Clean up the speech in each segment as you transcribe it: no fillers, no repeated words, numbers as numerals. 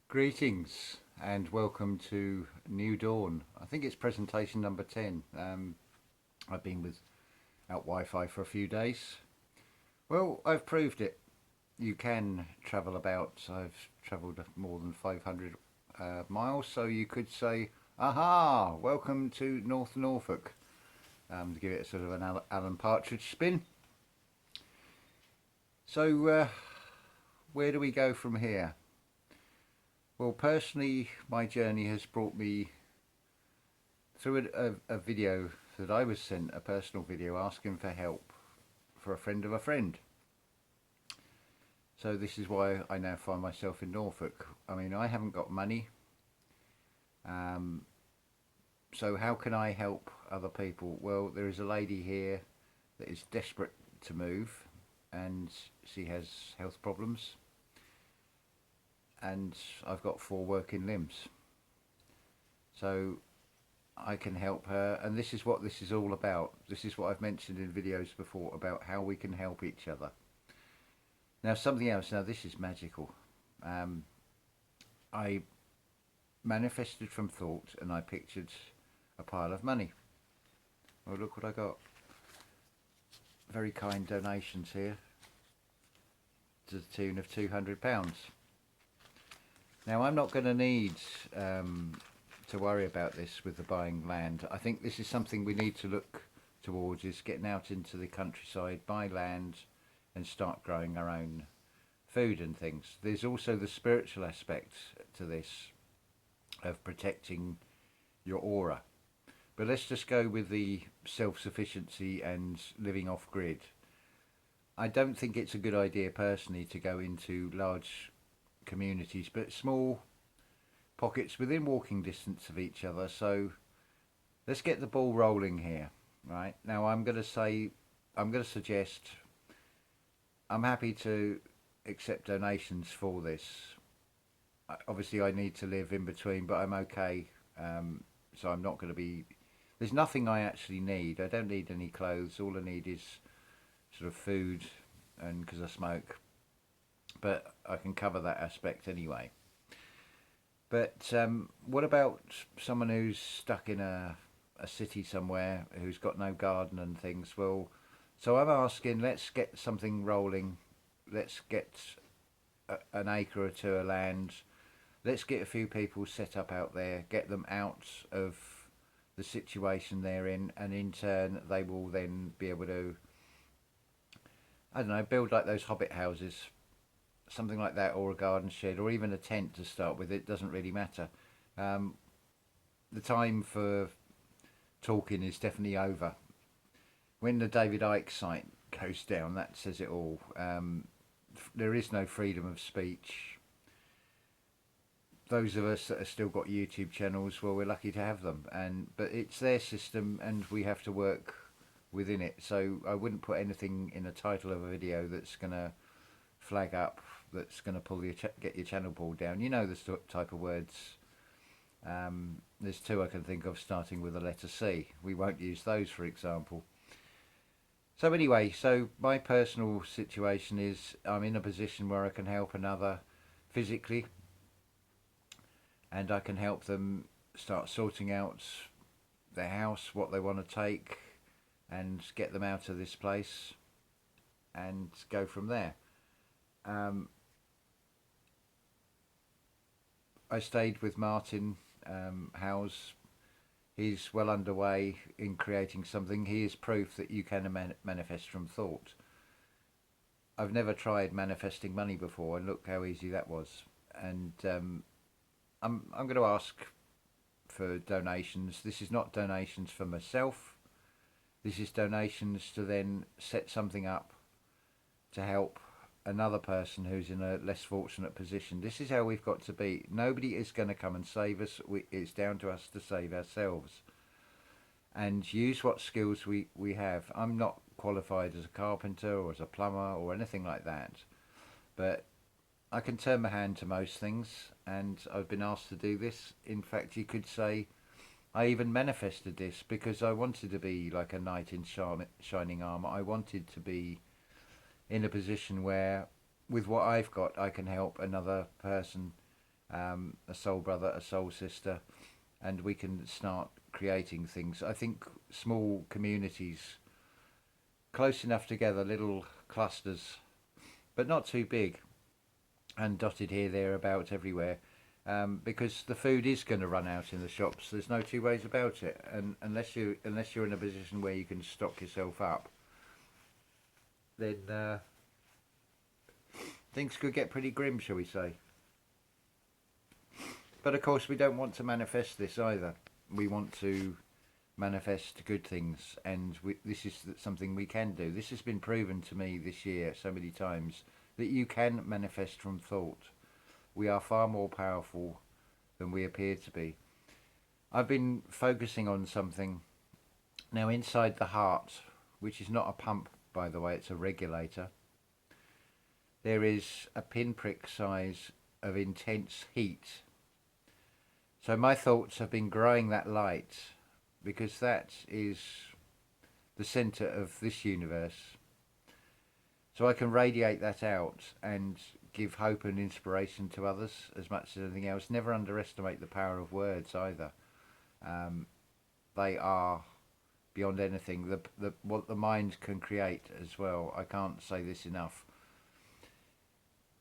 Greetings and welcome to New Dawn. I think it's presentation number 10. I've been without Wi-Fi for a few days. Well, I've proved it. You can travel about. I've travelled more than 500 miles, so you could say, aha, welcome to North Norfolk. To give it a sort of an Alan Partridge spin. So, where do we go from here? Well, personally, my journey has brought me through a video that I was sent, a personal video asking for help for a friend of a friend. So this is why I now find myself in Norfolk. I mean, I haven't got money. So how can I help other people? Well, there is a lady here that is desperate to move and she has health problems. And I've got 4 working limbs. So I can help her, and this is what this is all about. This is what I've mentioned in videos before about how we can help each other. Now something else, now this is magical. I manifested from thought and I pictured a pile of money. Oh, look what I got. Very kind donations here to the tune of £200. Now I'm not going to need to worry about this with the buying land. I think this is something we need to look towards, is getting out into the countryside, buy land and start growing our own food and things. There's also the spiritual aspect to this of protecting your aura. But let's just go with the self-sufficiency and living off grid. I don't think it's a good idea personally to go into large communities, but small pockets within walking distance of each other. So let's get the ball rolling here. Right now I'm going to suggest, I'm happy to accept donations for this. Obviously I need to live in between, but I'm okay. So I'm not going to be, there's nothing I actually need. I don't need any clothes. All I need is sort of food, and because I smoke, but I can cover that aspect anyway. But what about someone who's stuck in a city somewhere, who's got no garden and things? Well, so I'm asking, let's get something rolling. Let's get an acre or two of land. Let's get a few people set up out there, get them out of the situation they're in, and in turn they will then be able to, I don't know, build like those hobbit houses, something like that, or a garden shed, or even a tent to start with. It doesn't really matter. The time for talking is definitely over. When the David Icke site goes down, that says it all. There is no freedom of speech. Those of us that have still got YouTube channels, well, we're lucky to have them, but it's their system and we have to work within it. So I wouldn't put anything in the title of a video that's going to flag up, that's going to pull your get your channel pulled down. You know the type of words. There's 2 I can think of starting with the letter C. We won't use those, for example. So anyway, so my personal situation is I'm in a position where I can help another physically, and I can help them start sorting out their house, what they want to take, and get them out of this place and go from there. I stayed with Martin Howes. He's well underway in creating something. He is proof that you can manifest from thought. I've never tried manifesting money before, and look how easy that was. And I'm going to ask for donations. This is not donations for myself. This is donations to then set something up to help another person who's in a less fortunate position. This is how we've got to be. Nobody is going to come and save us. It's down to us to save ourselves and use what skills we have. I'm not qualified as a carpenter or as a plumber or anything like that, but I can turn my hand to most things, and I've been asked to do this. In fact, you could say I even manifested this because I wanted to be like a knight in shining armour. I wanted to be in a position where, with what I've got, I can help another person a soul brother, a soul sister, and we can start creating things. I think small communities, close enough together, little clusters, but not too big, and dotted here, there, about everywhere. Because the food is going to run out in the shops. There's no two ways about it, and unless you're in a position where you can stock yourself up, then things could get pretty grim, shall we say. But of course, we don't want to manifest this either. We want to manifest good things, and this is something we can do. This has been proven to me this year so many times that you can manifest from thought. We are far more powerful than we appear to be. I've been focusing on something now inside the heart, which is not a pump, by the way, it's a regulator. There is a pinprick size of intense heat. So my thoughts have been growing that light, because that is the centre of this universe. So I can radiate that out and give hope and inspiration to others as much as anything else. Never underestimate the power of words either. They are beyond anything. What the mind can create as well. I can't say this enough.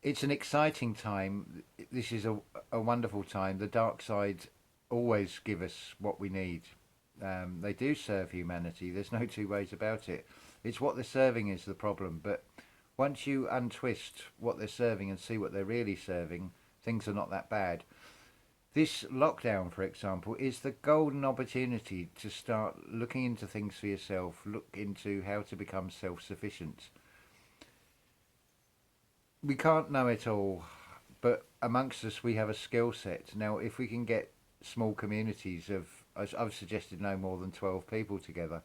It's an exciting time. This is a wonderful time. The dark side always give us what we need. They do serve humanity. There's no two ways about it. It's what they're serving is the problem. But once you untwist what they're serving and see what they're really serving, things are not that bad. This lockdown, for example, is the golden opportunity to start looking into things for yourself, look into how to become self-sufficient. We can't know it all, but amongst us we have a skill set. Now, if we can get small communities of, as I've suggested, no more than 12 people together,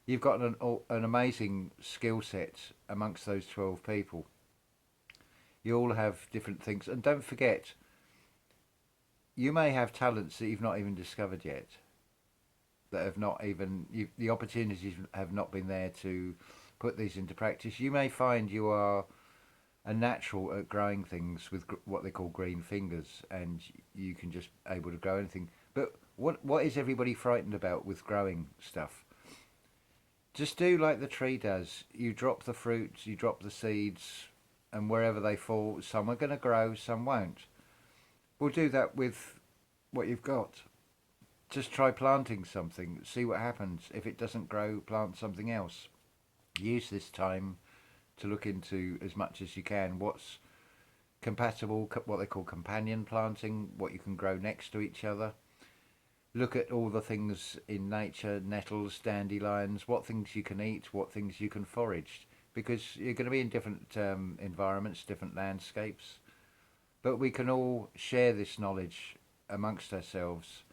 you've got an amazing skill set amongst those 12 people. You all have different things. And don't forget, you may have talents that you've not even discovered yet, that have not even, the opportunities have not been there to put these into practice. You may find you are a natural at growing things with what they call green fingers, and you can just able to grow anything. But what is everybody frightened about with growing stuff? Just do like the tree does. You drop the fruits, you drop the seeds, and wherever they fall, some are going to grow, some won't. We'll do that with what you've got. Just try planting something, see what happens. If it doesn't grow, plant something else. Use this time to look into as much as you can what's compatible, what they call companion planting, what you can grow next to each other. Look at all the things in nature, nettles, dandelions, what things you can eat, what things you can forage, because you're going to be in different environments, different landscapes, but we can all share this knowledge amongst ourselves,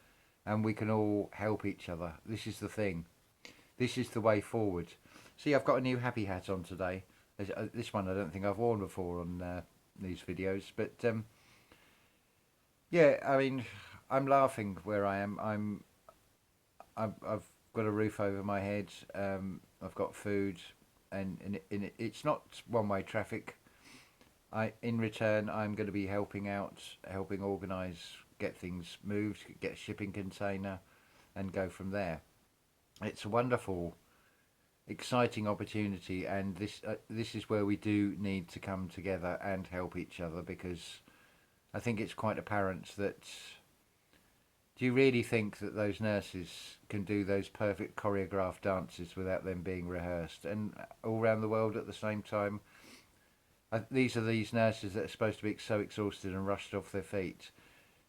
and we can all help each other. This is the thing. This is the way forward. See, I've got a new happy hat on today. This one I don't think I've worn before on these videos, but yeah, I mean, I'm laughing where I am. I've got a roof over my head. I've got food, and it's not one-way traffic. In return, I'm going to be helping out, helping organise, get things moved, get a shipping container, and go from there. It's a wonderful, exciting opportunity, and this is where we do need to come together and help each other, because I think it's quite apparent that. Do you really think that those nurses can do those perfect choreographed dances without them being rehearsed, and all around the world at the same time? These are these nurses that are supposed to be so exhausted and rushed off their feet.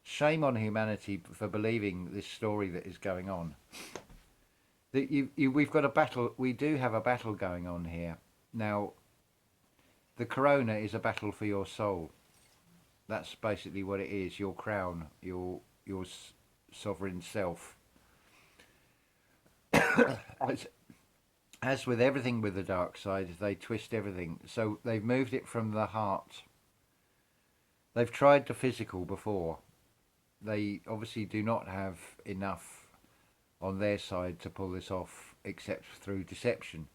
Shame on humanity for believing this story that is going on. That we've got a battle. We do have a battle going on here now. The corona is a battle for your soul. That's basically what it is. Your crown, your sovereign self. As with everything with the dark side, they twist everything. So they've moved it from the heart. They've tried the physical before. They obviously do not have enough on their side to pull this off, except through deception.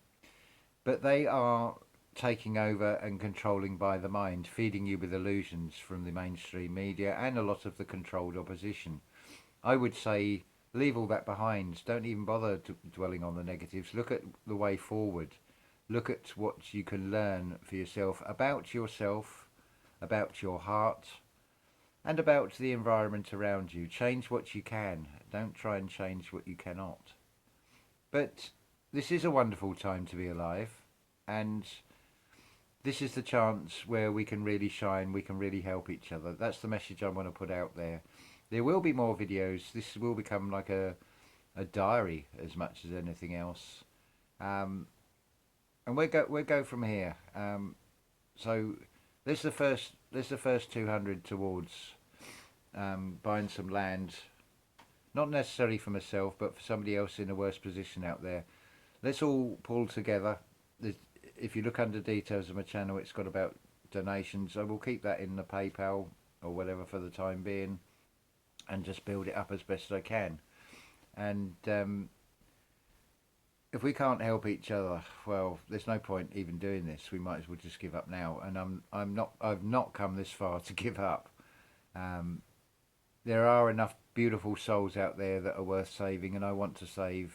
But they are taking over and controlling by the mind, feeding you with illusions from the mainstream media and a lot of the controlled opposition. I would say leave all that behind. Don't even bother dwelling on the negatives. Look at the way forward. Look at what you can learn for yourself, about your heart, and about the environment around you. Change what you can. Don't try and change what you cannot. But this is a wonderful time to be alive, and this is the chance where we can really shine, we can really help each other. That's the message I want to put out there. There will be more videos. This will become like a diary as much as anything else. Um, and we'll go from here. So there's the first 200 towards buying some land, not necessarily for myself, but for somebody else in a worse position out there. Let's all pull together. If you look under details of my channel, it's got about donations. I will keep that in the PayPal or whatever for the time being, and just build it up as best I can. And if we can't help each other, well, there's no point even doing this. We might as well just give up now. And I've not come this far to give up. There are enough beautiful souls out there that are worth saving, and I want to save.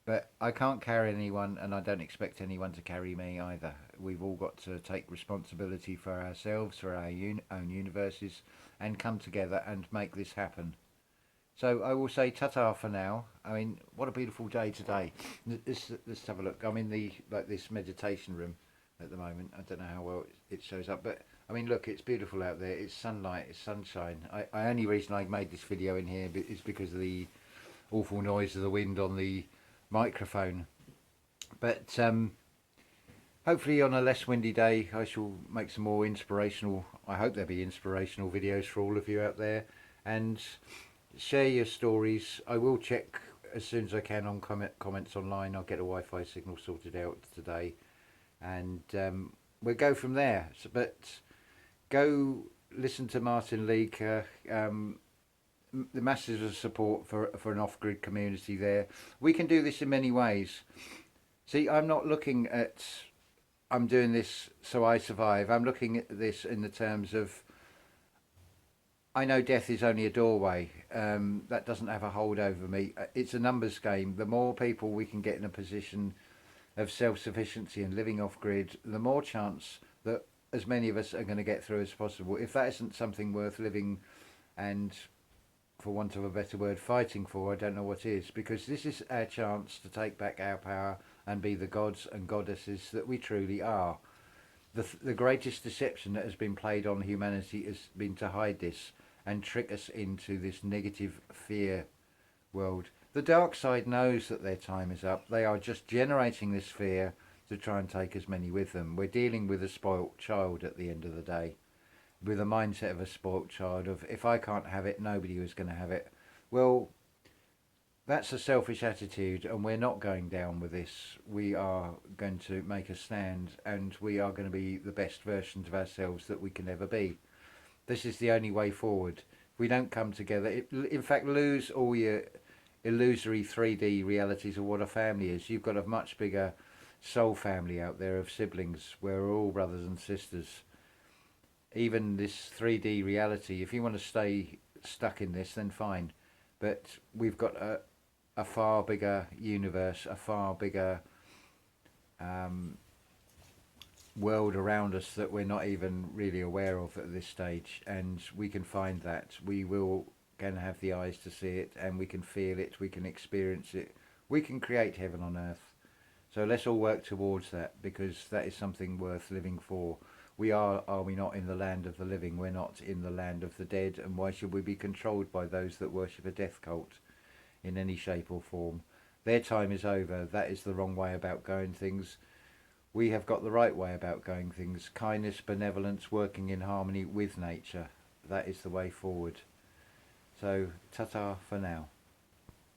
But I can't carry anyone, and I don't expect anyone to carry me either. We've all got to take responsibility for ourselves, for our own universes, and come together and make this happen. So I will say ta-ta for now. I mean, what a beautiful day today. Let's have a look. I'm in this meditation room at the moment. I don't know how well it shows up, but I mean, look, it's beautiful out there. It's sunlight, it's sunshine. I only reason I made this video in here is because of the awful noise of the wind on the microphone. But hopefully on a less windy day I shall make some more inspirational, I hope there'll be inspirational videos for all of you out there, and share your stories. I will check as soon as I can on comments online. I'll get a Wi-Fi signal sorted out today, and we'll go from there. But go listen to Martin Leake. The masses of support for an off-grid community there. We can do this in many ways. See, I'm not looking at I'm doing this so I survive. I'm looking at this in the terms of I know death is only a doorway. That doesn't have a hold over me. It's a numbers game. The more people we can get in a position of self-sufficiency and living off-grid, the more chance that as many of us are going to get through as possible. If that isn't something worth living and, for want of a better word, fighting for, I don't know what is, because this is our chance to take back our power and be the gods and goddesses that we truly are. The greatest deception that has been played on humanity has been to hide this and trick us into this negative fear world. The dark side knows that their time is up. They are just generating this fear to try and take as many with them. We're dealing with a spoilt child at the end of the day, with a mindset of a spoilt child of, if I can't have it, nobody is going to have it. Well, that's a selfish attitude, and we're not going down with this. We are going to make a stand, and we are going to be the best versions of ourselves that we can ever be. This is the only way forward. If we don't come together, in fact, lose all your illusory 3D realities of what a family is. You've got a much bigger soul family out there of siblings. We're all brothers and sisters. Even this 3D reality, if you want to stay stuck in this, then fine. But we've got a far bigger universe, a far bigger world around us that we're not even really aware of at this stage, and we can find that. We will can have the eyes to see it, and we can feel it, we can experience it, we can create heaven on earth. So let's all work towards that, because that is something worth living for. We are we not, in the land of the living? We're not in the land of the dead, and why should we be controlled by those that worship a death cult in any shape or form? Their time is over. That is the wrong way about going things. We have got the right way about going things. Kindness, benevolence, working in harmony with nature. That is the way forward. So, ta-ta for now.